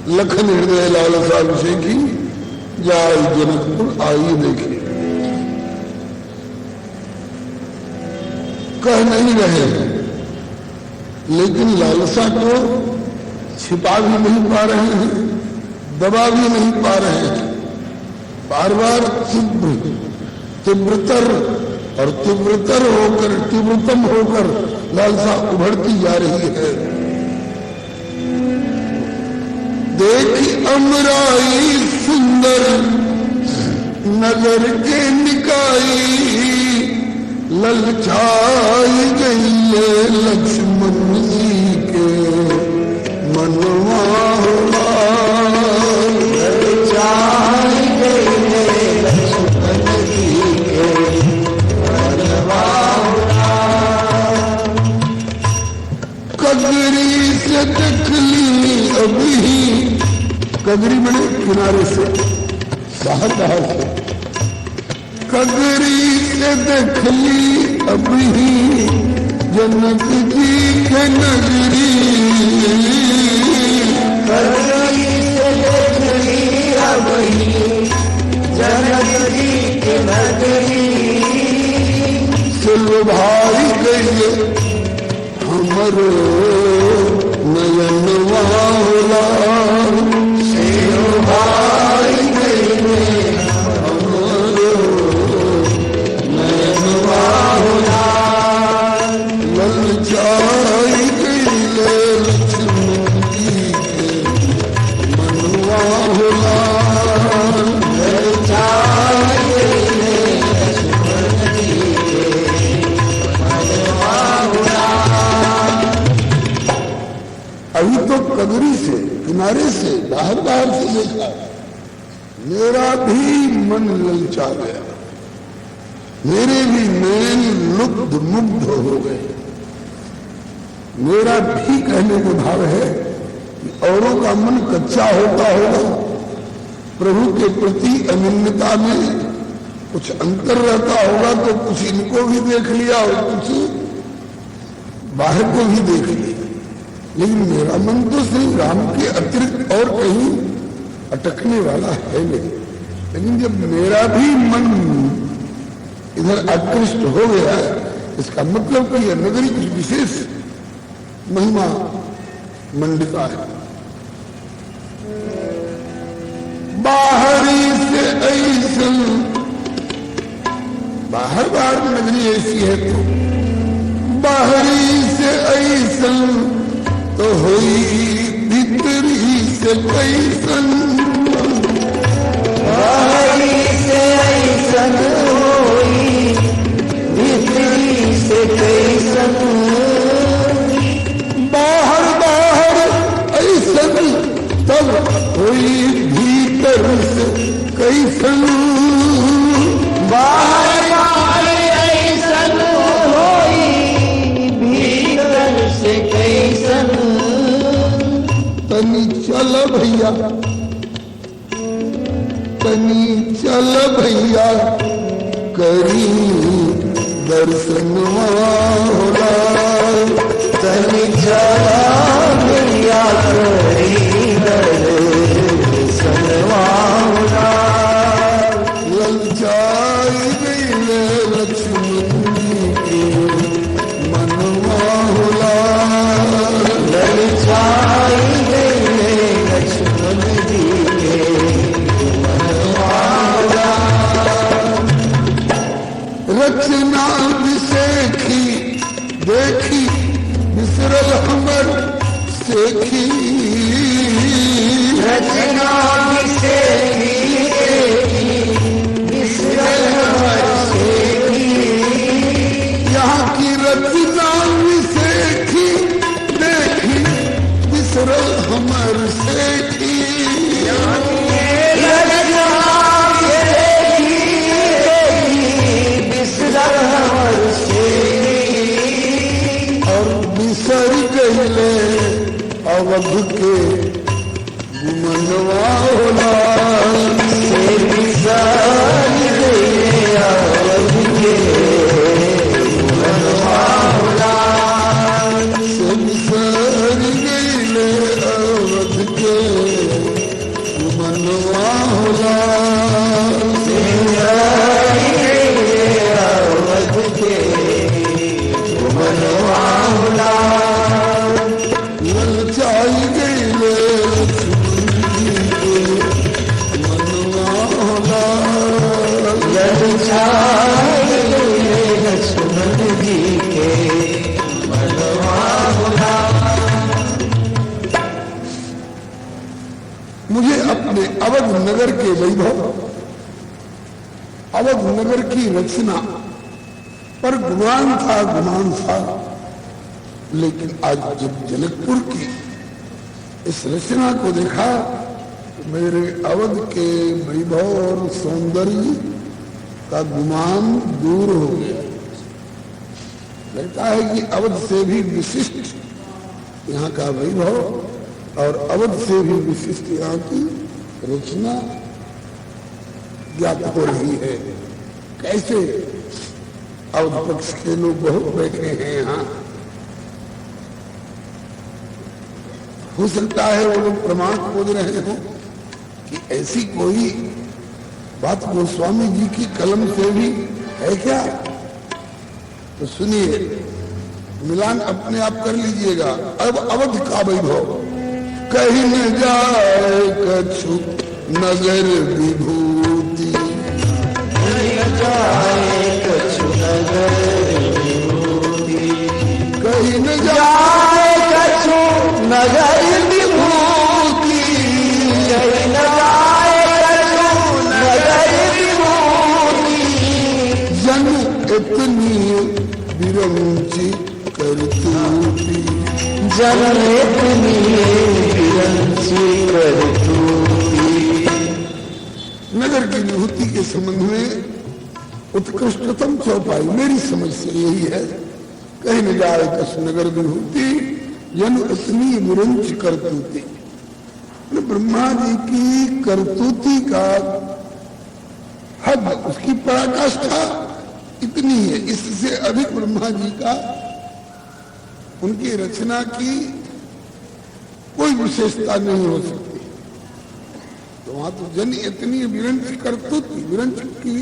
लखन हृदय लालसा विषय की जाय जनकपुर आई देखे। कह नहीं रहे लेकिन लालसा को छिपा भी नहीं पा रहे हैं, दबा भी नहीं पा रहे हैं। बार बार तीव्रतर और तीव्रतर होकर तीव्रतम होकर लालसा उभरती जा रही है। देखी अमराई सुंदर नगर के निकाई, ललचाई गई लक्ष्मण जी के मनवा, ललचाई गई लक्ष्मण जी के मनवा। कगरी से देख ली अभी, कगरी बने किनारे से बाहर से, कगरी से देख ली अभी जनक जी के नगरी, कगरी से देख ली अभी जनक जी के नगरी। सिल भाई गई हमरो नयन वाला, सिल भाई गई हमरो नयन वाला, ललचाई गई लक्ष्मण जी के मनवा होला, ललचाई गई लक्ष्मण जी के मनवा होला। अभी तो कगरी से किनारे से बाहर से देखा, मेरा भी मन ललचा गया, मेरे भी नयन लुब्ध मुग्ध हो गए। मेरा भी कहने का भाव है कि औरों का मन कच्चा होता होगा, प्रभु के प्रति अनन्यता में कुछ अंतर रहता होगा, तो कुछ इनको भी देख लिया और कुछ बाहर को भी देख लिया। लेकिन मेरा मन तो श्री राम के अतिरिक्त और कहीं अटकने वाला है नहीं। लेकिन जब मेरा भी मन इधर आकृष्ट हो गया, इसका मतलब कि यह नगरी कुछ विशेष महिमा मंडिता है। बाहरी से ऐसा, बाहर बाहर नगरी ऐसी है तो बाहरी से ऐसा तो हुई भीतरी से कैसन, बाहरी से ऐसन हुई भीतरी से कैसन, बाहर बाहर ऐसन तब हुई भीतर से कैसन, बाहर बाहर ऐसन हुई भीतर से कैसन। तनी चल भैया, तनी चल भैया करी दर्शन वाला, तनी चला भैया करी दर्शन वाला, ललचाई गई लक्ष्मण जी के मनवा होला, ललचाई गई लक्ष्मण जी के मनवा होला। रचना विसेखी देखी बिसरल हमर सेखी, रचना विसेखी देखी बिसरल हमर सेखी, यहाँ की रचना विसेखी देखी बिसरल हमर सेखी, यहाँ की रचना बिसर गईले अवध के गुमनवा होला, से बिसर गईले अवध के गुमनवा होला, से बिसर गईले अवध के अवध नगर के वैभव, अवध नगर की रचना पर गुमान था। लेकिन आज जब जनकपुर की इस रचना को देखा तो मेरे अवध के वैभव और सौंदर्य का गुमान दूर हो गया। लगता है कि अवध से भी विशिष्ट यहाँ का वैभव और अवध से भी विशिष्ट यहाँ की रचना ज्ञात हो रही है। कैसे अवध पक्ष के लोग बहुत बैठे हैं यहाँ। हो सकता है वो लोग प्रमाण खोज रहे हो कि ऐसी कोई बात गोस्वामी जी की कलम से भी है क्या। तो सुनिए, मिलान अपने आप कर लीजिएगा। अब अवध का वैभव कहीं न जाए कछु नगर विभूति, कहीं न जाए कछु नगर विभूति, कहीं न जाए कछु नगर विभूति, कहीं न जाए कछु नगर विभूति। जन इतनी विरंची करतूती, जन इतनी विरंची करतूती। नगर की विभूति के संबंध में उत्कृष्टतम चौपाई मेरी समझ से यही है। कहीं न जाए कछु नगर विभूति, जन इतनी विरंच करतूती। ब्रह्मा जी की करतूती का हद, उसकी पराकाष्ठा इतनी है। इससे अधिक ब्रह्मा जी का, उनकी रचना की कोई विशेषता नहीं हो सकती। तो वहां तो जन इतनी विरंच करतूती, विरंच की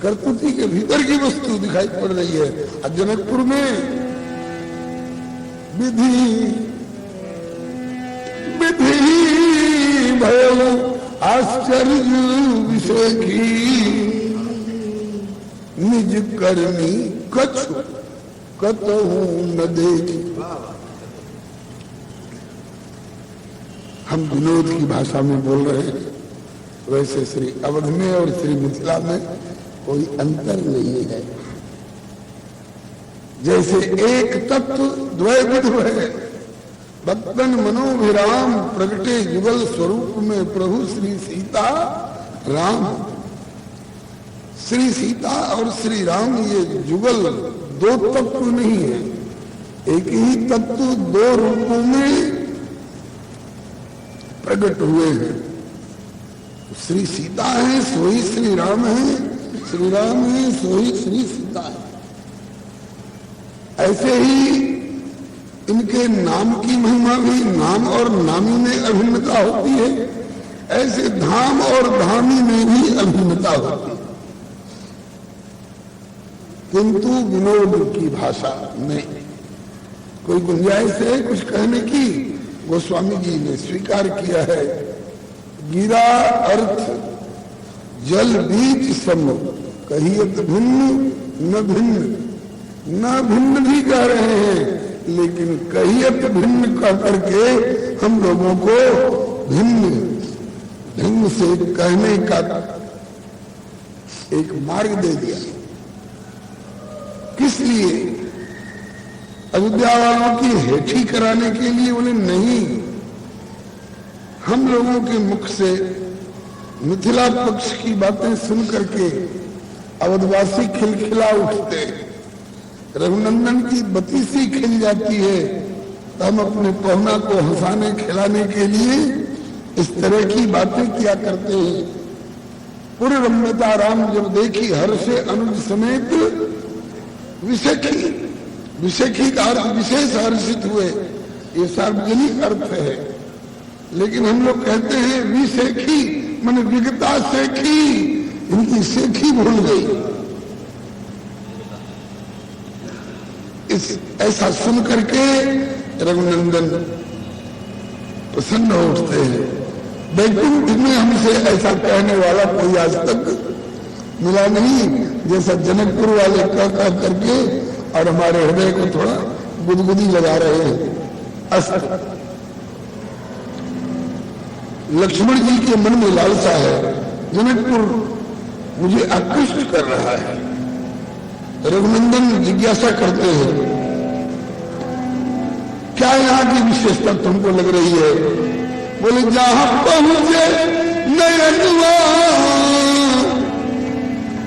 करतूती के भीतर की वस्तु दिखाई पड़ रही है। और जनकपुर में विधि विधि भयो आश्चर्य विषय की, निज करनी कछु कतहु न देखी। हम विनोद की भाषा में बोल रहे हैं, वैसे श्री अवध में और श्री मिथिला में कोई अंतर नहीं है। जैसे एक तत्व द्वैविध है, भक्तन मनोभिराम प्रगटे जुगल स्वरूप में प्रभु श्री सीता राम। श्री सीता और श्री राम ये जुगल दो तत्व नहीं है, एक ही तत्व दो रूपों में प्रकट हुए हैं। श्री सीता है सो ही श्री राम है, श्री राम है सो ही श्री सीता है। ऐसे ही इनके नाम की महिमा भी, नाम और नामी में अभिन्नता होती है, ऐसे धाम और धामी में भी अभिन्नता होती है। किंतु विनोद की भाषा में कोई गुंजाइश है कुछ कहने की, गोस्वामी जी ने स्वीकार किया है। गिरा अर्थ जल बीच सम, कहियत भिन्न न भिन्न, न भिन्न भी कह रहे हैं, लेकिन कहियत भिन्न कह करके हम लोगों को भिन्न भिन्न से कहने का एक मार्ग दे दिया। किस लिए? अयोध्या वालों की हेठी कराने के लिए उन्हें नहीं, हम लोगों के मुख से मिथिला पक्ष की बातें सुन करके अवधवासी खिलखिला उठते, रघुनंदन की बत्तीसी खिल जाती है, तो हम अपने पहुना को हंसाने खिलाने के लिए इस तरह की बातें किया करते हैं। पूरे रम्यता राम जब देखी हर्षे अनुज समेत विशेखी, विशेखी का अर्थ विशेष हर्षित हुए, ये सार्वजनिक अर्थ है। लेकिन हम लोग कहते हैं विशेखी माने विगता शेखी, इनकी शेखी भूल गई। इस ऐसा सुन करके रघुनंदन प्रसन्न उठते हैं। वैकुंठ में हमसे ऐसा कहने वाला कोई आज तक मिला नहीं, जैसा जनकपुर वाले कह करके और हमारे हृदय को थोड़ा गुदगुदी लगा रहे हैं। अस्त लक्ष्मण जी के मन में लालसा है, जनकपुर मुझे आकृष्ट कर रहा है। रघुनंदन जिज्ञासा करते हैं, क्या यहाँ की विशेषता तुमको लग रही है? बोले जहां पहुंचे नयनवा,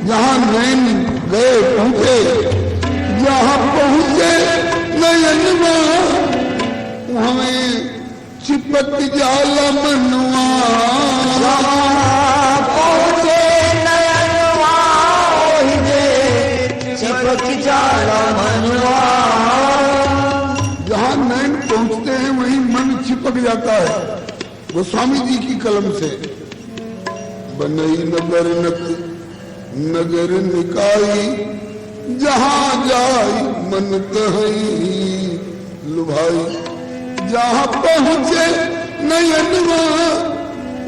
जहां नयन गए पहुंचे, जहां पहुंचे नयनवा, हमें चिपक जाला मनवा। पहुंचे नयनवा, चिपक जाला मनवा। जहां नयन पहुंचते हैं वहीं मन चिपक जाता है। गोस्वामी जी की कलम से बनई नगर नगर निकाई, जहां जाई मन तहई लुभाई। जहां पहुंचे नयनवा,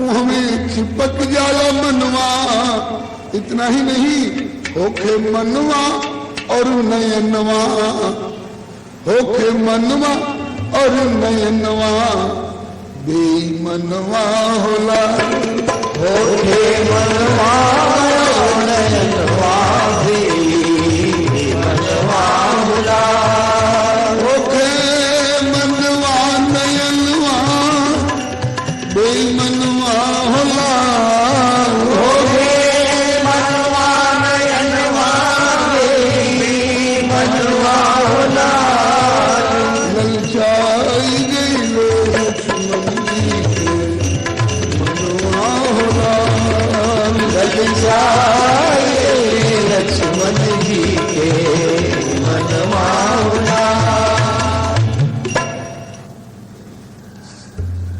हमें चिपक जाला मनवा। इतना ही नहीं, होके मनवा और नयनवा, होके मनवा और नयनवा, बेईमनवा होला। होके मनवा नयनवा, बेईमनवा होला। होके मनवा नयनवा, बेईमनवा होला। होके मनवा नयनवा, बेईमनवा होला। ललचाई गई लक्ष्मण जी के मनवा होला। ललचाए लक्ष्मण जी के मनवा होला।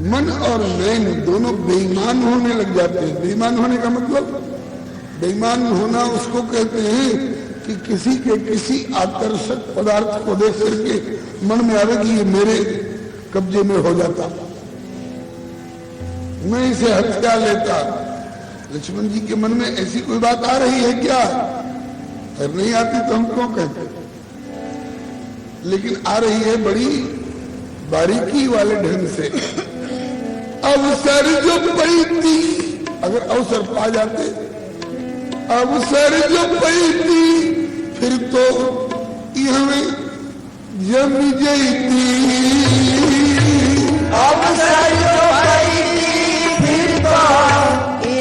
मन और नयन दोनों बेईमान होने लग जाते हैं। बेईमान होने का मतलब, बेईमान होना उसको कहते हैं कि किसी के किसी आकर्षक पदार्थ को देख करके मन में आवे कि ये मेरे कब्जे में हो जाता, मैं इसे हत्या लेता। लक्ष्मण जी के मन में ऐसी कोई बात आ रही है क्या? अगर नहीं आती तो हम क्यों कहते, लेकिन आ रही है बड़ी बारीकी वाले ढंग से। अवसर जो पैती, अगर अवसर पा जाते, अवसर जो पैती, फिर तो हमें जम जैती। अवसर जो पैती, फिर तो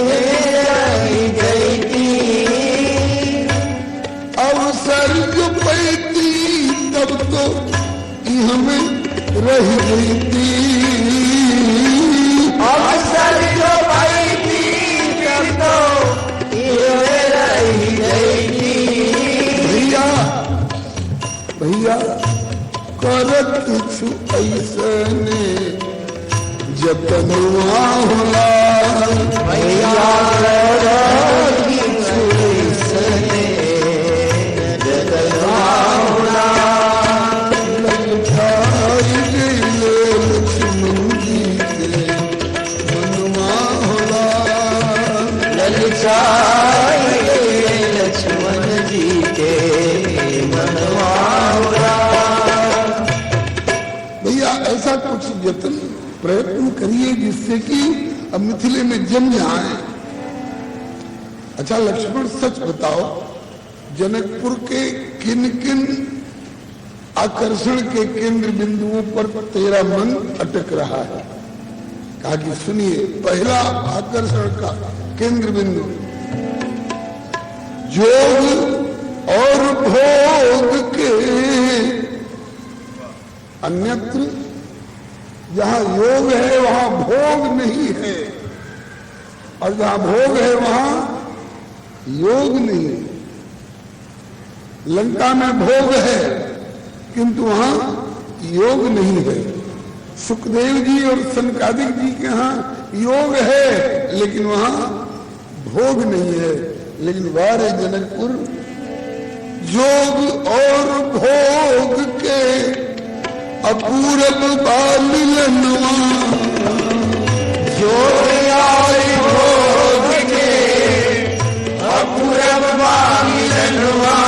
रह जैती। अवसर जो पैती, तब तो हमें रह जैती। अवसर जो पैती, फिर तो रह जैती। भैया भैया करत छु ऐसने जतनवा होला। भैया करत छु ऐसने जतनवा होला। ललचाई गइले लक्ष्मण जी के मनवा होला। ललचाए लक्ष्मण जी के मनवा होला। भैया ऐसा कुछ यत्न प्रयत्न करिए जिससे कि अब मिथिले में जम जाए। अच्छा लक्ष्मण सच बताओ, जनकपुर के किन किन आकर्षण के केंद्र बिंदुओं पर तेरा मन अटक रहा है? कहा कि सुनिए, पहला आकर्षण का केंद्र बिंदु जोग और भोग के। अन्यत्र जहां योग है वहां भोग नहीं है, और जहां भोग है वहां योग नहीं है। लंका में भोग है किंतु वहां योग नहीं है। सुखदेव जी और सनकादिक जी के यहाँ योग है लेकिन वहां भोग नहीं है। लेकिन वारे जनकपुर योग और भोग के अपूरब बालिलनवा। योग और भोग के अपूरब बालिलनवा।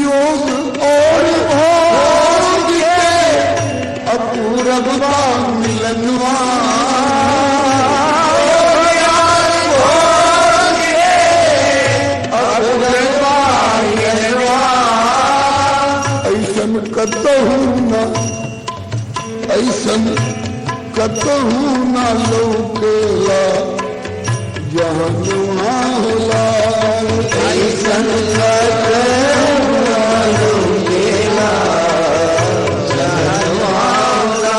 योग और भोग के अपूरब बालिलनवा। ऐसन कतहू ना लौकेला जहाँ वहाँ होला। ऐसन कतहू ना लौकेला जहाँ वहाँ होला।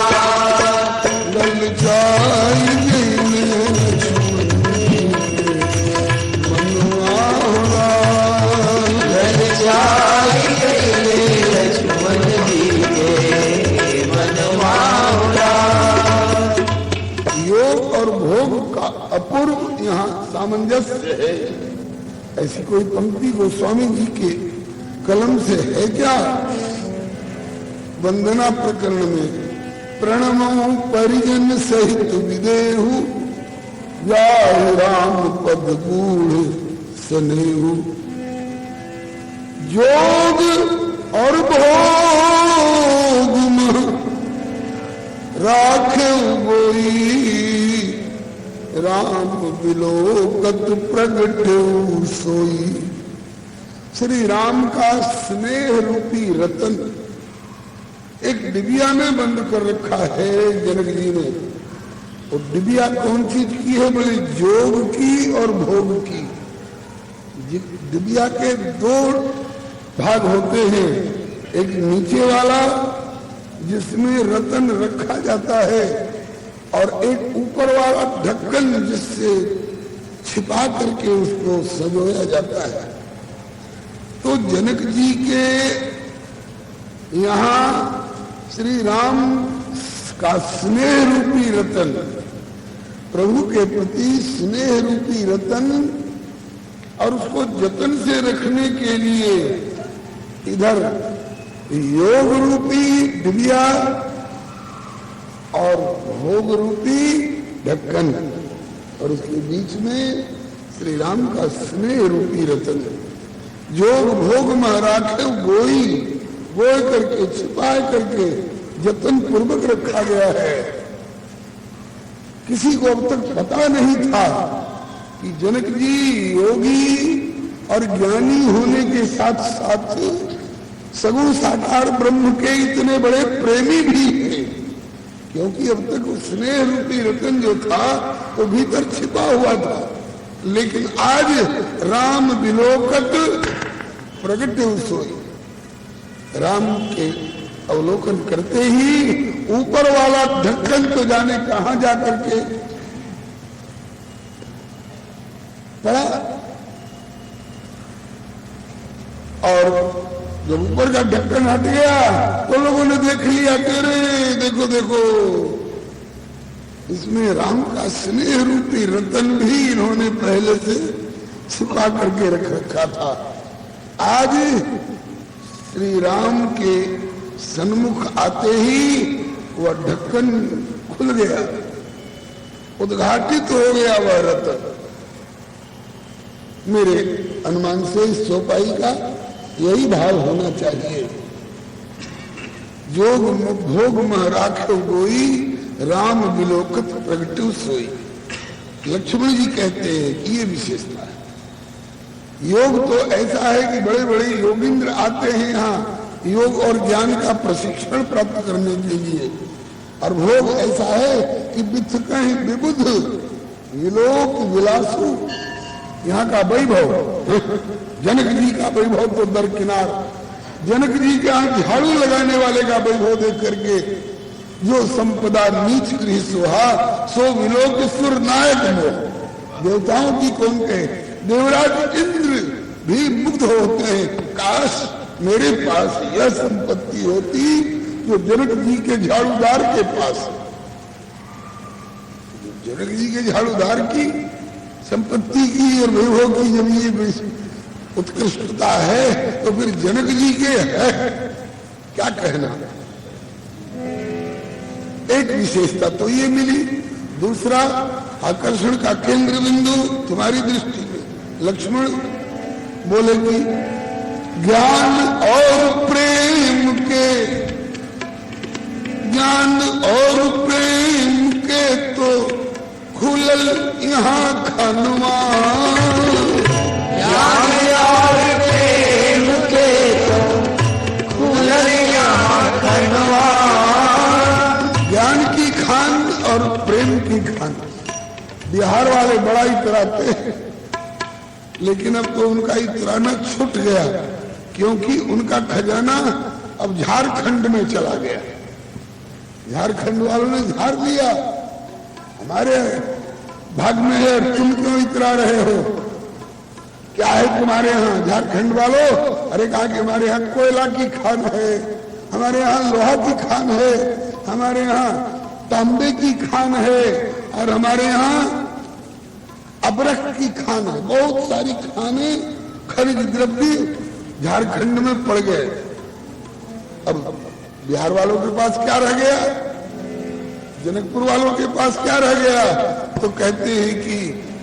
ललचाई गई मनवा होला। ललचाई गई लक्ष्मण जी के मनवा होला। योग और भोग का अपूर्व यहाँ सामंजस्य है। ऐसी कोई पंक्ति गोस्वामी जी के कलम से है क्या? वंदना प्रकरण में प्रणमो परिजन सहित विदेहु जाहु राम पद गूढ़ स्नेहु। योग और भोग राखे गोई राम बिलोकत प्रगट सोई। श्री राम का स्नेह रूपी रतन एक डिबिया में बंद कर रखा है जनक जी ने। और डिबिया कौन चीज की है? बोले जोग की और भोग की। डिबिया के दो भाग होते हैं, एक नीचे वाला जिसमें रतन रखा जाता है और एक ऊपर वाला ढक्कन जिससे छिपा करके उसको सजोया जाता है। तो जनक जी के यहाँ श्री राम का स्नेह रूपी रतन, प्रभु के प्रति स्नेह रूपी रतन और उसको जतन से रखने के लिए इधर योग रूपी डिबिया और भोग रूपी ढक्कन और उसके बीच में श्री राम का स्नेह रूपी रतन। जोग भोग में राखे गोई, गोय करके छिपाए करके जतन पूर्वक रखा गया है। किसी को अब तक पता नहीं था कि जनक जी योगी और ज्ञानी होने के साथ साथ सगुण साकार ब्रह्म के इतने बड़े प्रेमी भी हैं, क्योंकि अब तक स्नेह रूपी रतन जो था वो भीतर छिपा हुआ था। लेकिन आज राम विलोकत प्रगट सोई। राम के अवलोकन करते ही ऊपर वाला ढक्कन तो जाने कहां जाकर के पड़ा, और जब ऊपर का ढक्कन हट गया तो लोगों ने देख लिया कि अरे देखो देखो, इसमें राम का स्नेह रूपी रतन भी इन्होंने पहले से छिपा करके रख रखा था। आज श्री राम के सन्मुख आते ही वह ढक्कन खुल गया, उद्घाटित हो गया वह रतन। मेरे अनुमान से इस चौपाई का यही भाव होना चाहिए। जोग भोग में राखे गोई राम विलोकत प्रगटु सोई। लक्ष्मण जी कहते हैं कि ये विशेषता है। योग तो ऐसा है कि बड़े बड़े योगिंद्र आते हैं यहाँ योग और ज्ञान का प्रशिक्षण प्राप्त करने के लिए, और भोग ऐसा है कि बिथ कहीं विबुध विलोक विलासु। यहाँ का वैभव, जनक जी का वैभव तो दरकिनार। जनक जी के यहाँ झाड़ू लगाने वाले का वैभव देख करके जो संपदा नीच गृह सुहा सो विलोक सुर नायक मोह। देवताओं की कौन कहे, देवराज इंद्र भी मुग्ध होते हैं। काश मेरे पास यह संपत्ति होती जो जनक जी के झाड़ूदार के पास। जनक जी के झाड़ूदार की संपत्ति की और वैभव की जब ये उत्कृष्टता है तो फिर जनक जी के है क्या कहना। एक विशेषता तो ये मिली। दूसरा, आकर्षण का केंद्र बिंदु तुम्हारी दृष्टि में लक्ष्मण बोले कि ज्ञान और प्रेम के, ज्ञान और प्रेम के तो खुलल यहाँ खनवा। ज्ञान और प्रेम के तो खुलल यहाँ खनवा। बिहार वाले बड़ा इतराते हैं, लेकिन अब तो उनका इतराना छूट गया, क्योंकि उनका खजाना अब झारखंड में चला गया। झारखंड वालों ने झाड़ दिया, हमारे भाग में है, तुम क्यों इतरा रहे हो, क्या है तुम्हारे यहाँ झारखंड वालों? अरे कहा कि हमारे यहाँ कोयला की खान है, हमारे यहाँ लोहा की खान है, हमारे यहाँ तांबे की खान है, और हमारे यहाँ अबरख की खान है। बहुत सारी खाने खनिज द्रव्य झारखंड में पड़ गए। अब बिहार वालों के पास क्या रह गया, जनकपुर वालों के पास क्या रह गया? तो कहते हैं कि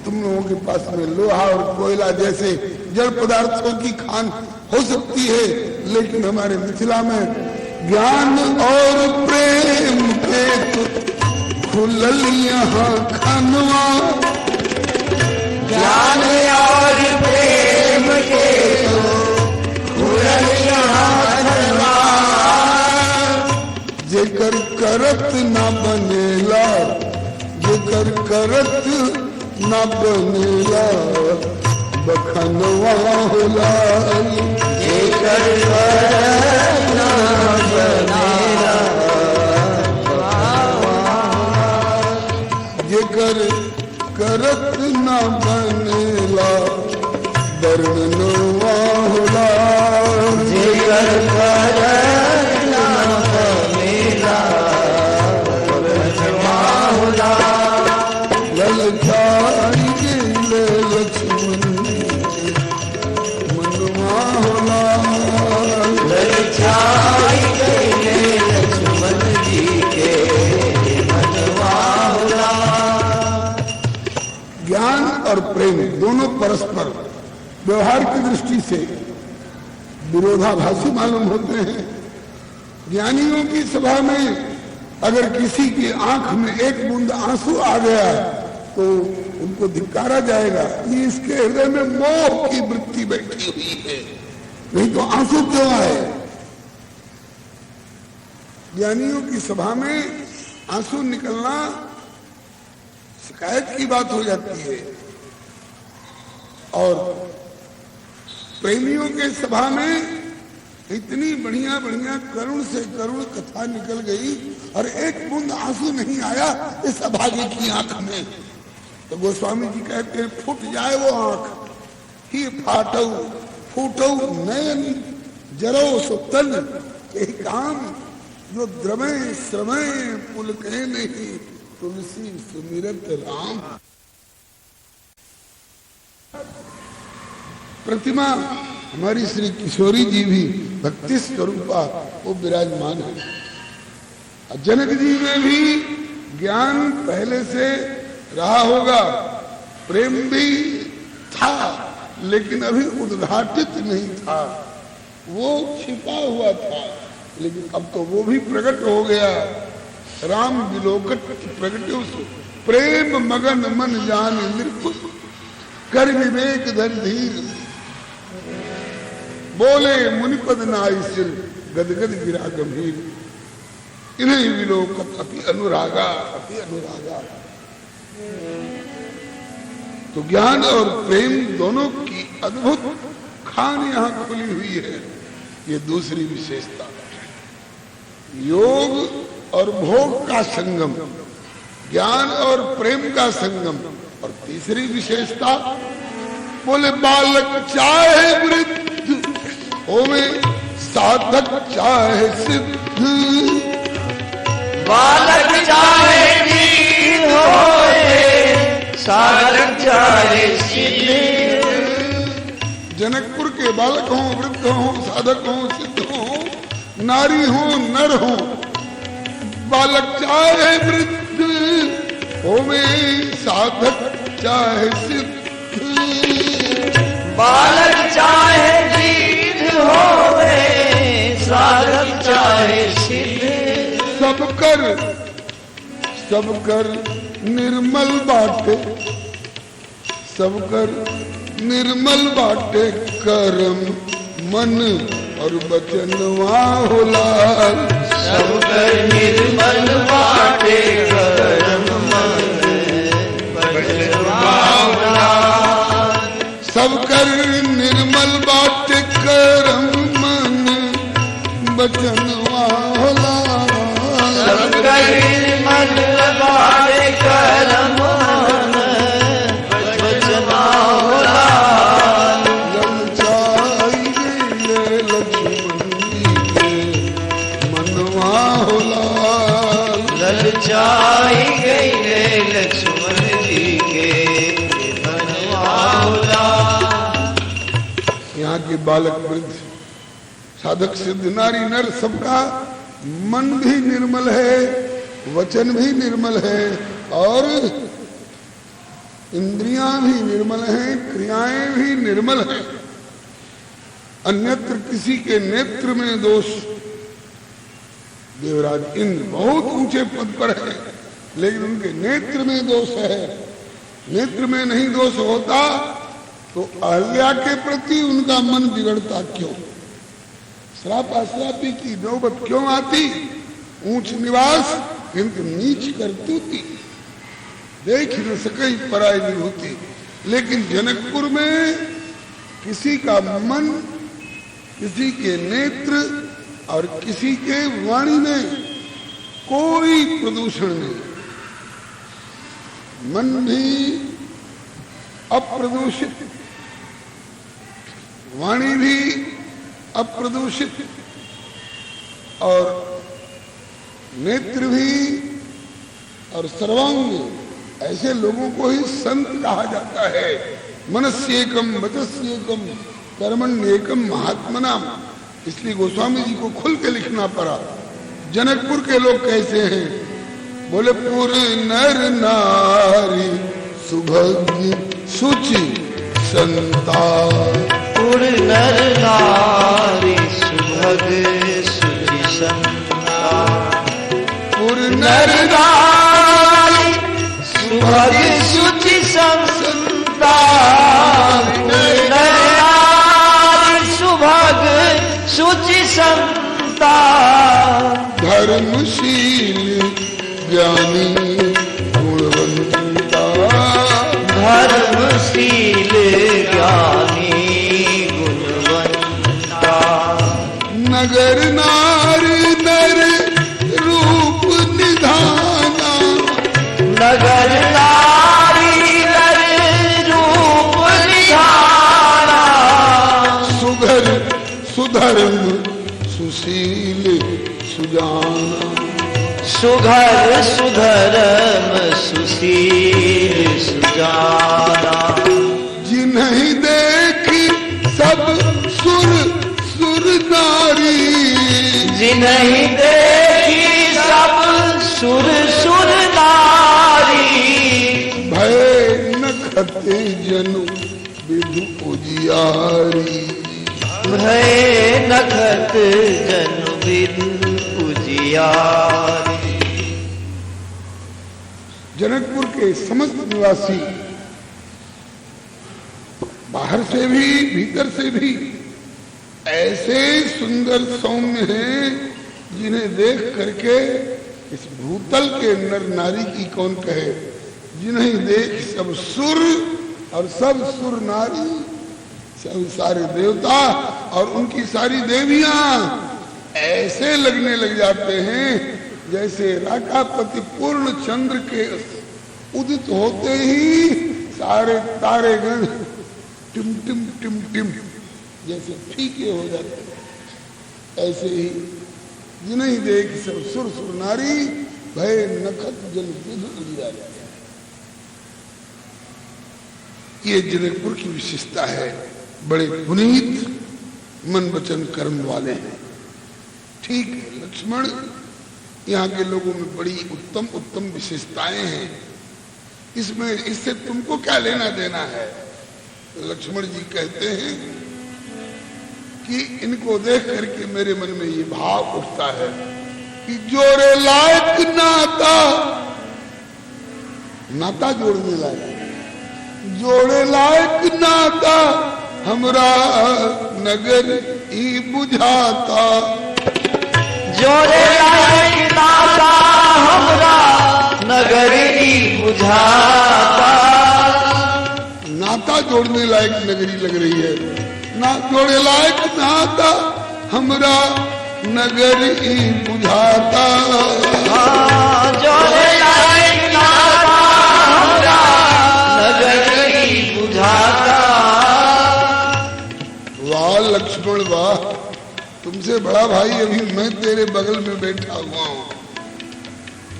तुम लोगों के पास में लोहा और कोयला जैसे जड़ पदार्थों की खान हो सकती है, लेकिन हमारे मिथिला में ज्ञान और प्रेम के खुलल यहाँ खानवा। ज्ञान और प्रेम के खुलल यहाँ खानवा। जेकर करत ना बनेला, जेकर करत ना बनेला, बखनवा होला। जेकर करत ना बनेला, जेकर करत ना बनेला, वर्णनवा होला। जेकर करत ना बनेला, वर्णनवा होला। ललचाई गेले लक्ष्मण मनवा होला। ललचाई गेले लक्ष्मण जी के मनवा होला। ज्ञान और प्रेम दोनों परस्पर व्यवहार की दृष्टि से विरोधाभासी मालूम होते हैं। ज्ञानियों की सभा में अगर किसी की आंख में एक बूंद आंसू आ गया तो उनको धिक्कारा जाएगा, ये इसके हृदय में मोह की वृत्ति बैठी हुई है, नहीं तो आंसू क्यों आए? ज्ञानियों की सभा में आंसू निकलना शिकायत की बात हो जाती है, और प्रेमियों के सभा में इतनी बढ़िया बढ़िया करुण से करुण कथा निकल गई और एक बूंद आंसू नहीं आया इस अभागे की आंख में, तो गोस्वामी जी कहते हैं फूट जाए वो आंख ही फाटो फूटो नयन जरो सो तन। यही काम जो द्रमे श्रमय पुल कहे नहीं, तुलसी सुमिरत राम। प्रतिमा हमारी श्री किशोरी जी भी भक्ति स्वरूपा वो विराजमान है। जनक जी में भी ज्ञान पहले से रहा होगा, प्रेम भी था, लेकिन अभी उद्घाटित नहीं था, वो छिपा हुआ था, लेकिन अब तो वो भी प्रकट हो गया। राम विलोकट प्रगटे प्रेम मगन मन जान निर्भुल कर विवेक धर धीर। बोले मुनिपद नाई सिर गदगद गिरा गंभीर। इन्हें विलोकत अपि अनुरागा अपि अनुरागा। तो ज्ञान और प्रेम दोनों की अद्भुत खान यहाँ खुली हुई है। ये दूसरी विशेषता, योग और भोग का संगम, ज्ञान और प्रेम का संगम। और तीसरी विशेषता, बोले बालक चाहे वृद्ध होवे साधक चाहे सिद्ध। बालक चाहे वीर होए साधक चाहे सिद्ध। जनकपुर के बालक हों, वृद्ध हों, साधक हों, सिद्ध हों, नारी हों, नर हों, बालक चाहे वृद्ध होवे साधक चाहे सिद्ध। बालक चाहे वीर होवे साधक चाहे सिद्ध। सब कर निर्मल बाटे, सब कर निर्मल बाटे कर्म मन और बचनवा होला। सब कर निर्मल बाटे कर्म मन हो लाल। ललचाई गई लक्ष्मण जी के बनवा हो लाल। यहाँ के बालक वृद्ध साधक सिद्ध नारी नर सबका मन भी निर्मल है, वचन भी निर्मल है और इंद्रियां भी निर्मल हैं, क्रियाएं भी निर्मल हैं। अन्यत्र किसी के नेत्र में दोष, देवराज इंद्र बहुत ऊंचे पद पर है लेकिन उनके नेत्र में दोष है। नेत्र में नहीं दोष होता तो अहल्या के प्रति उनका मन बिगड़ता क्यों? श्रापाश्रापी की नौबत क्यों आती? ऊंच निवास किंतु नीच करतूती, देख न सके पराई विभूति। लेकिन जनकपुर में किसी का मन, किसी के नेत्र और किसी के वाणी में कोई प्रदूषण नहीं। मन भी अप्रदूषित, वाणी भी अप्रदूषित और नेत्र भी और सर्वांग। ऐसे लोगों को ही संत कहा जाता है। मनस्येकम वचस्येकम कर्मण्येकम महात्मनाम। इसलिए गोस्वामी जी को खुल के लिखना पड़ा। जनकपुर के लोग कैसे हैं? बोले पुर नर नारी सुभग सुचि संता। पुर नर नारी सुभग सुचि संता। पुर नर नारी सुभग सुचि संता। नर नारी सुभग सुचि संता। धर्मशील ज्ञानी गुणवंता। धर्मशील ज्ञानी गुणवंता। नगर नारी नर रूप निधाना। नगर नारी नर रूप निधाना। सुघर सुधर्म सुशील सुजाना। सुघर सुधर्म सुशील सुजाना। जिन्हीं देखी सब सुर सुर नारी। जिन्हीं देखी सब सुर सुर नारी। भय नखते जनु विधु उजियारी। भय नखत जनु विधु उजियारी। जनकपुर के समस्त निवासी बाहर से भी भीतर से भी ऐसे सुंदर सौम्य हैं जिन्हें देख करके इस भूतल के नर नारी की कौन कहे। जिन्हें देख सब सुर और सब सुर नारी, सब सारे देवता और उनकी सारी देवियां ऐसे लगने लग जाते हैं जैसे राकापति पूर्ण चंद्र के उदित होते ही सारे तारेगण टिम टिम टिम टिम जैसे फीके हो जाते हैं। ऐसे ही जिन्हें देख सब सुर सुर नारी भय नखत जन विधु उजियारी। ये जनकपुर की विशेषता है। बड़े पुनीत मन वचन कर्म वाले हैं। ठीक है, लक्ष्मण यहाँ के लोगों में बड़ी उत्तम उत्तम विशेषताएं हैं। इसमें इससे तुमको क्या लेना देना है? तो लक्ष्मण जी कहते हैं कि इनको देख करके मेरे मन में ये भाव उठता है कि जोड़े लायक नाता, नाता जोड़ने लायक, जोड़े लायक नाता हमरा नगर ही बुझाता। जोड़े लायक नाता हमरा नगर ही बुझाता। नाता जोड़ने लायक नगरी लग रही है ना। जोड़े लायक नाता हमरा नगर ही बुझाता। जोड़े लायक नाता हमरा नगर ही बुझाता। वाह लक्ष्मण वाह, तुमसे बड़ा भाई अभी मैं तेरे बगल में बैठा हुआ हुआ।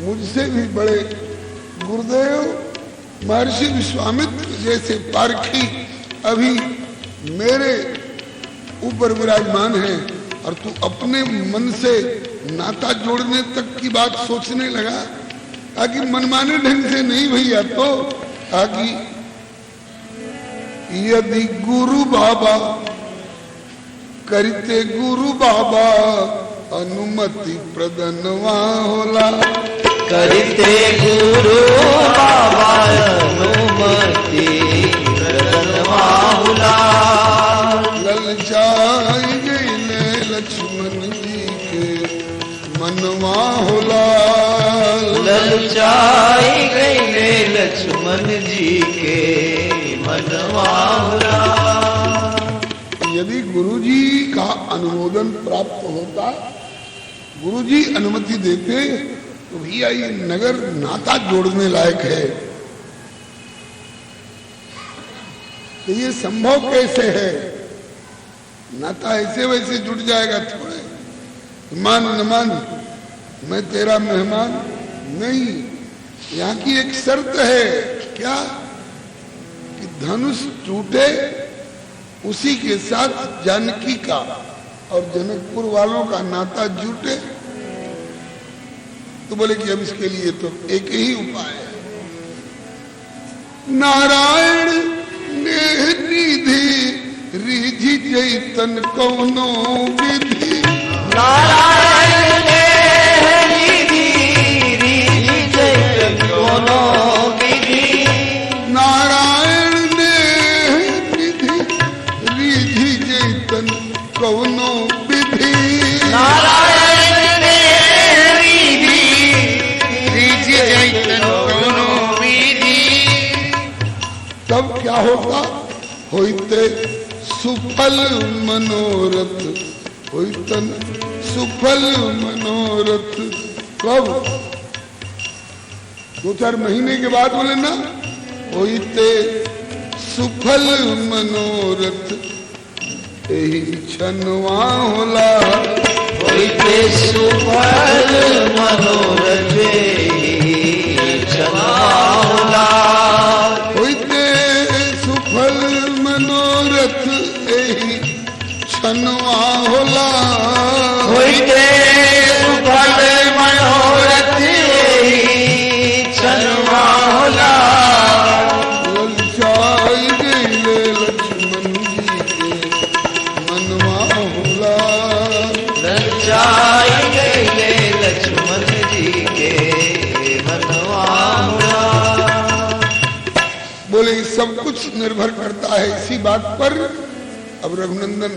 मुझसे भी बड़े गुरुदेव महर्षि विश्वामित्र जैसे पारखी अभी मेरे ऊपर विराजमान है और तू अपने मन से नाता जोड़ने तक की बात सोचने लगा। ताकि मनमाने ढंग से नहीं भैया, तो ताकि यदि गुरु बाबा करते गुरु बाबा अनुमति प्रदनवा होला, करते गुरु बाबा अनुमति प्रदनवा होला। ललचाई गईले लक्ष्मण जी के मनवा होला, ललचाई गईले लक्ष्मण जी के मनवा होला। यदि गुरुजी का अनुमोदन प्राप्त होता, गुरुजी अनुमति देते, तो भैया ये नगर नाता जोड़ने लायक है। तो ये संभव कैसे है? नाता ऐसे वैसे जुड़ जाएगा थोड़े, मान न मान मैं तेरा मेहमान नहीं। यहाँ की एक शर्त है, क्या कि धनुष टूटे उसी के साथ जानकी का और जनकपुर वालों का नाता जुटे। तो बोले कि अब इसके लिए तो एक ही उपाय है, नारायण ने निधि रिझि जैतन कौनो विधि, नारायण ने निधि रिझि जैतन कौनो विधि, नारायण ने निधि रिझि जैतन कौनो विधि, नारायण ने निधि रिझि जैतन कौनो विधि। तब क्या होगा? होइते सुफल मनोरथ, होइतन सुफल मनोरथ। कब? 2-4 महीने के बाद बोले ना, होइते सुफल मनोरथ एही छनवा होला, होइते सुफल मनोरथ एही छनवा होला, होइते सुफल मनोरथ एही छनवा होला, होइते सुफल मनोरथ एही छनवा होला। ललचाई गईले लक्ष्मण जी के मनवा होला, ललचाई गईले लक्ष्मण जी के मनवा होला। बोले सब कुछ निर्भर करता है इसी बात पर। अब रघुनंदन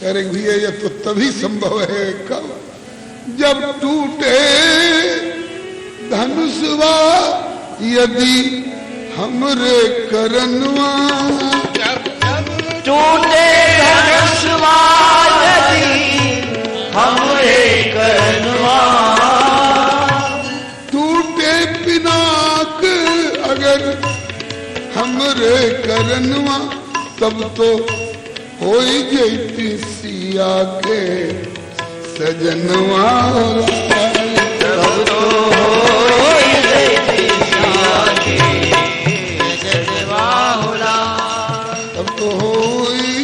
कह रहे भैया यह तो तभी संभव है, कब? जब टूटे धनुषवा यदि हमरे करनवा, टूटे धनुषवा यदि हमरे करनवा, टूटे पिनाक अगर हमरे करनवा, तब तो हो जैती सिया के सजनवा, तब तो होई जैती सिया के सजनवा होला, तब तो हो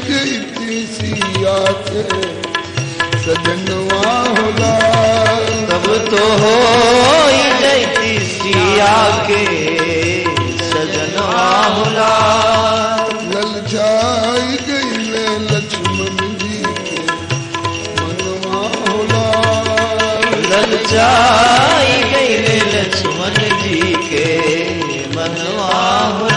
जैती सिया के सजनवा होला, तब तो होई जैती सिया के सजनवा होला। ललचाई गईले लक्ष्मण जी के मनवा होला, ललचाई गईले लक्ष्मण जी के मनवा होला।